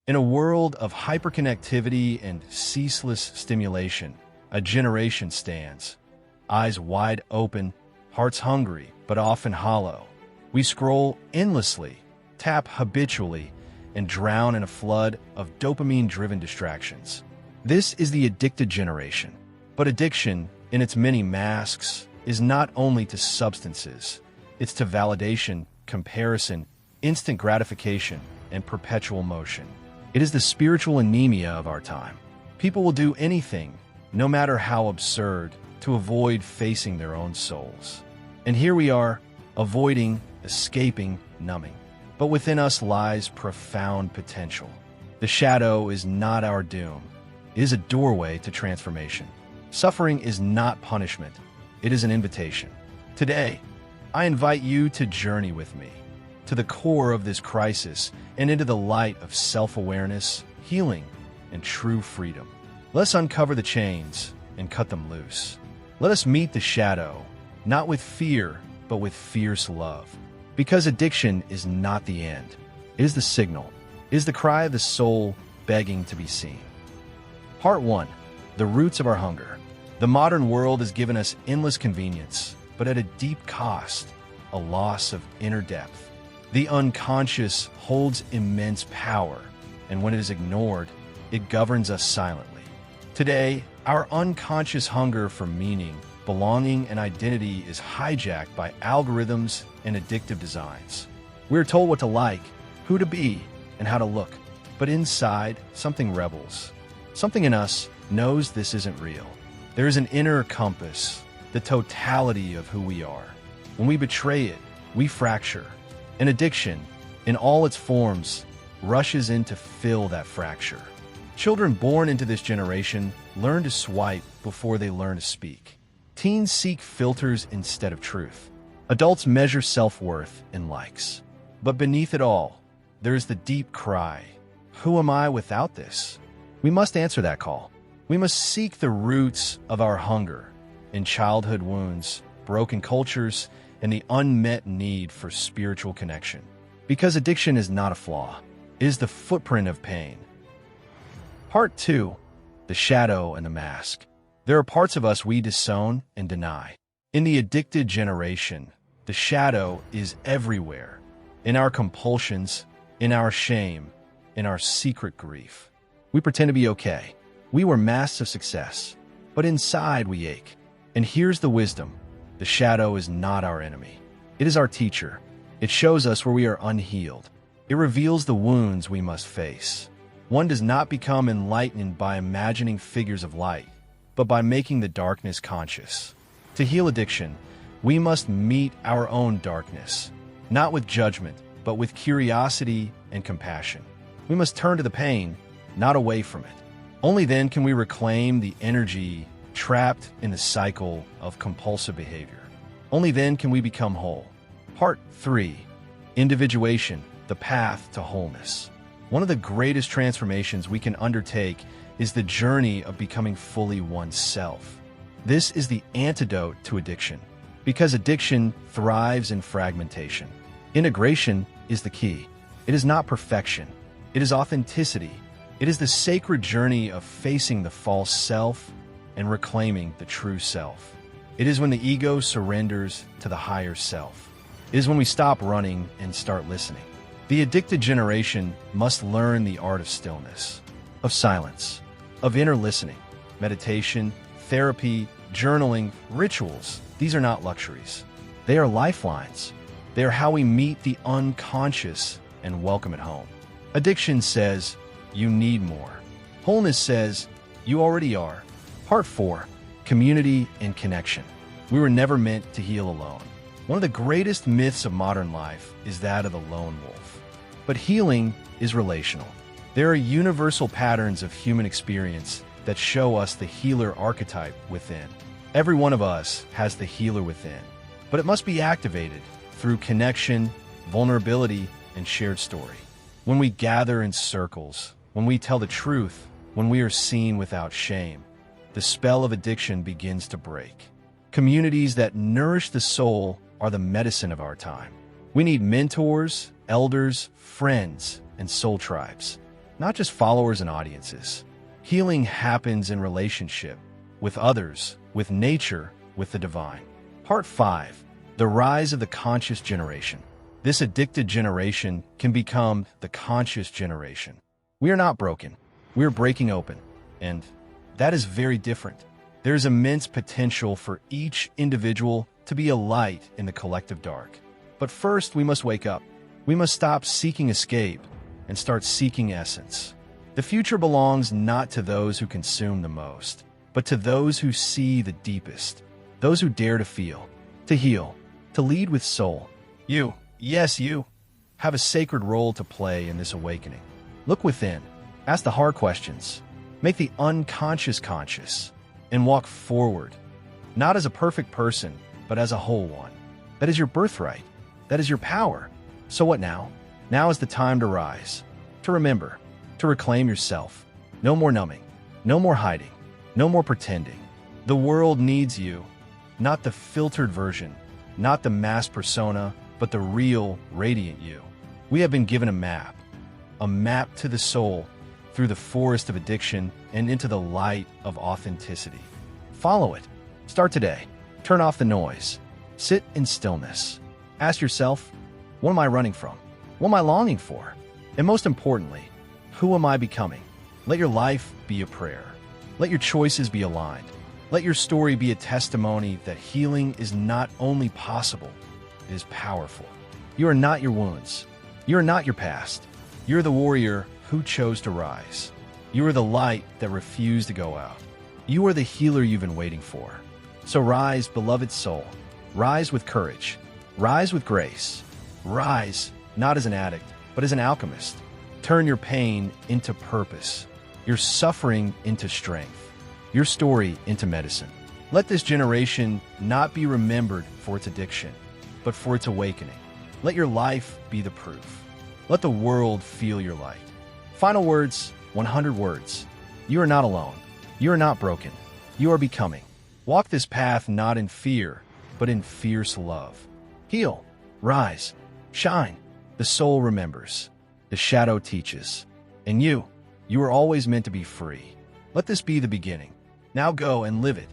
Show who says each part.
Speaker 1: In a world of hyperconnectivity and ceaseless stimulation, a generation stands, eyes wide open, hearts hungry, but often hollow. We scroll endlessly, tap habitually, and drown in a flood of dopamine-driven distractions. This is the addicted generation. But addiction, in its many masks, is not only to substances. It's to validation, comparison, instant gratification, and perpetual motion. It is the spiritual anemia of our time. People will do anything, no matter how absurd, to avoid facing their own souls. And here we are, avoiding, escaping, numbing. But within us lies profound potential. The shadow is not our doom. It is a doorway to transformation. Suffering is not punishment. It is an invitation. Today, I invite you to journey with me to the core of this crisis and into the light of self-awareness, healing, and true freedom. Let's uncover the chains and cut them loose. Let us meet the shadow, not with fear, but with fierce love. Because addiction is not the end. It is the signal. It is the cry of the soul begging to be seen. Part 1. The roots of our hunger. The modern world has given us endless convenience, but at a deep cost, a loss of inner depth. The unconscious holds immense power, and when it is ignored, it governs us silently. Today, our unconscious hunger for meaning, belonging, and identity is hijacked by algorithms and addictive designs. We're told what to like, who to be, and how to look. But inside, something rebels. Something in us knows this isn't real. There is an inner compass, the totality of who we are. When we betray it, we fracture. An addiction, in all its forms, rushes in to fill that fracture. Children born into this generation learn to swipe before they learn to speak. Teens seek filters instead of truth. Adults measure self-worth in likes. But beneath it all, there is the deep cry, who am I without this? We must answer that call. We must seek the roots of our hunger in childhood wounds, broken cultures, and the unmet need for spiritual connection. Because addiction is not a flaw, it is the footprint of pain. Part 2. The shadow and the mask. There are parts of us we disown and deny. In the addicted generation, the shadow is everywhere. In our compulsions, in our shame, in our secret grief. We pretend to be okay. We wear masks of success, but inside we ache. And here's the wisdom. The shadow is not our enemy. It is our teacher. It shows us where we are unhealed. It reveals the wounds we must face. One does not become enlightened by imagining figures of light, but by making the darkness conscious. To heal addiction, we must meet our own darkness, not with judgment, but with curiosity and compassion. We must turn to the pain, not away from it. Only then can we reclaim the energy trapped in the cycle of compulsive behavior. Only then can we become whole. Part 3. Individuation, the path to wholeness. One of the greatest transformations we can undertake is the journey of becoming fully oneself. This is the antidote to addiction, because addiction thrives in fragmentation. Integration is the key. It is not perfection. It is authenticity. It is the sacred journey of facing the false self and reclaiming the true self. It is when the ego surrenders to the higher self. It is when we stop running and start listening. The addicted generation must learn the art of stillness, of silence, of inner listening. Meditation, therapy, journaling, rituals, these are not luxuries. They are lifelines. They are how we meet the unconscious and welcome it home. Addiction says, you need more. Wholeness says, you already are. Part 4. Community and connection. We were never meant to heal alone. One of the greatest myths of modern life is that of the lone wolf. But healing is relational. There are universal patterns of human experience that show us the healer archetype within. Every one of us has the healer within, but it must be activated through connection, vulnerability, and shared story. When we gather in circles, when we tell the truth, when we are seen without shame, the spell of addiction begins to break. Communities that nourish the soul are the medicine of our time. We need mentors, elders, friends, and soul tribes. not just followers and audiences. Healing happens in relationship, with others, with nature, with the divine. Part 5. The rise of the conscious generation. This addicted generation can become the conscious generation. We are not broken. We are breaking open. And that is very different. There is immense potential for each individual to be a light in the collective dark. But first, we must wake up. We must stop seeking escape and start seeking essence. The future belongs not to those who consume the most, but to those who see the deepest, those who dare to feel, to heal, to lead with soul. You, yes, you, have a sacred role to play in this awakening. Look within, ask the hard questions, make the unconscious conscious, and walk forward, not as a perfect person, but as a whole one. That is your birthright. That is your power. So what now? Now is the time to rise, to remember, to reclaim yourself. No more numbing, no more hiding, no more pretending. The world needs you, not the filtered version, not the masked persona, but the real, radiant you. We have been given a map to the soul, through the forest of addiction and into the light of authenticity. Follow it. Start today. Turn off the noise. Sit in stillness. Ask yourself, what am I running from? What am I longing for? And most importantly, who am I becoming? Let your life be a prayer. Let your choices be aligned. Let your story be a testimony that healing is not only possible, it is powerful. You are not your wounds. You are not your past. You're the warrior who chose to rise. You are the light that refused to go out. You are the healer you've been waiting for. So rise, beloved soul. Rise with courage. Rise with grace. Rise, not as an addict, but as an alchemist. Turn your pain into purpose, your suffering into strength, your story into medicine. Let this generation not be remembered for its addiction, but for its awakening. Let your life be the proof. Let the world feel your light. Final words, 100 words. You are not alone. You are not broken. You are becoming. Walk this path not in fear, but in fierce love. Heal, rise, shine. The soul remembers. The shadow teaches. And you are always meant to be free. Let this be the beginning. Now go and live it.